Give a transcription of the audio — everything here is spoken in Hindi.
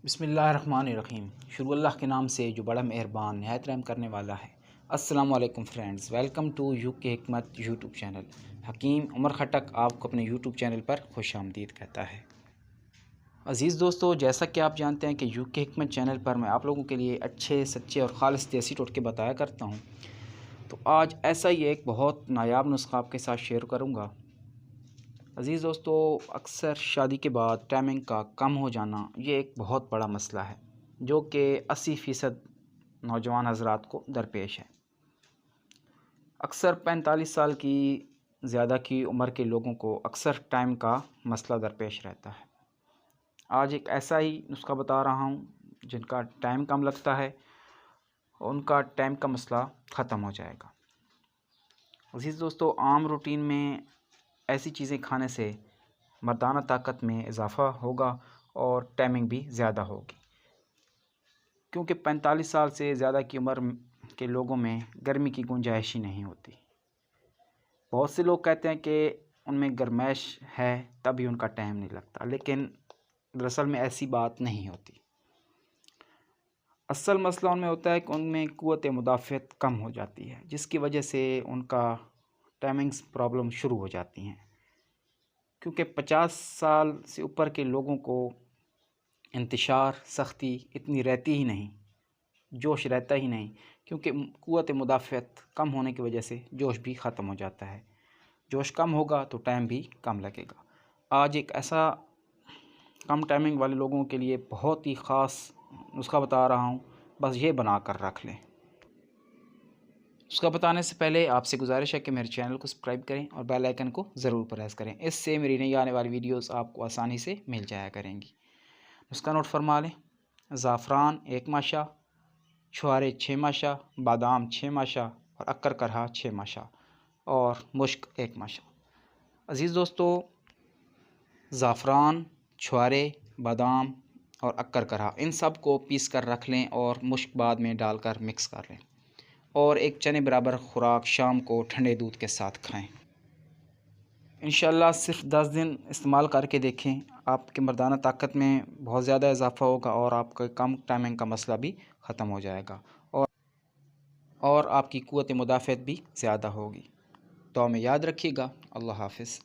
बिस्मिल्लाहिर्रहमानिर्रहीम। शुरू अल्लाह के नाम से जो बड़ा मेहरबान निहायत रहम करने वाला है। अस्सलाम वालेकुम फ्रेंड्स, वेलकम टू यूके हिकमत यूट्यूब चैनल। हकीम उमर खटक आपको अपने यूट्यूब चैनल पर खुश आमदीद कहता है। अज़ीज़ दोस्तों, जैसा कि आप जानते हैं कि यूके हिकमत चैनल पर मैं आप लोगों के लिए अच्छे सच्चे और ख़ालिस देसी टोटके बताया करता हूँ। तो आज ऐसा ही एक बहुत नायाब नुस्खा आपके साथ शेयर करूँगा। अज़ीज़ दोस्तों, अक्सर शादी के बाद टाइमिंग का कम हो जाना ये एक बहुत बड़ा मसला है जो कि 80% नौजवान हज़रात को दरपेश है। अक्सर 45 साल की ज़्यादा की उम्र के लोगों को अक्सर टाइम का मसला दरपेश रहता है। आज एक ऐसा ही नुस्खा बता रहा हूँ जिनका टाइम कम लगता है, उनका टाइम का मसला ख़त्म हो जाएगा। अज़ीज़ दोस्तों, आम रूटीन में ऐसी चीज़ें खाने से मर्दाना ताकत में इजाफ़ा होगा और टाइमिंग भी ज़्यादा होगी, क्योंकि 45 साल से ज़्यादा की उम्र के लोगों में गर्मी की गुंजाइश ही नहीं होती। बहुत से लोग कहते हैं कि उनमें गर्माइश है तभी उनका टाइम नहीं लगता, लेकिन दरअसल में ऐसी बात नहीं होती। असल मसला उनमें होता है कि उनमें क़ुव्वत मुदाफ़अत कम हो जाती है, जिसकी वजह से उनका टाइमिंग्स प्रॉब्लम शुरू हो जाती हैं। क्योंकि 50 साल से ऊपर के लोगों को इंतशार सख्ती इतनी रहती ही नहीं, जोश रहता ही नहीं, क्योंकि क़ुव्वत मुदाफ़अत कम होने की वजह से जोश भी ख़त्म हो जाता है। जोश कम होगा तो टाइम भी कम लगेगा। आज एक ऐसा कम टाइमिंग वाले लोगों के लिए बहुत ही ख़ास नुस्खा बता रहा हूँ, बस ये बना कर रख लें। उसका बताने से पहले आपसे गुजारिश है कि मेरे चैनल को सब्सक्राइब करें और बेल आइकन को ज़रूर प्रेस करें। इससे मेरी नई आने वाली वीडियोस आपको आसानी से मिल जाया करेंगी। उसका नोट फरमा लें। ज़ाफ़रान 1 माशा, छुहारे 6 माशा, बादाम 6 माशा और अक्कर करहा 6 माशा और मुश्क 1 माशा। अज़ीज़ दोस्तों, ज़ाफ़रान, छुहारे, बादाम और अक्कर करहा इन सब को पीस कर रख लें और मुश्क बाद में डालकर मिक्स कर लें और एक चने बराबर खुराक शाम को ठंडे दूध के साथ खाएं। इंशाअल्लाह सिर्फ 10 दिन इस्तेमाल करके देखें, आपके मर्दाना ताकत में बहुत ज़्यादा इजाफ़ा होगा और आपका कम टाइमिंग का मसला भी ख़त्म हो जाएगा और आपकी क़ुव्वत मुदाफ़अत भी ज़्यादा होगी। दुआ में याद रखिएगा। अल्लाह हाफ़िज़।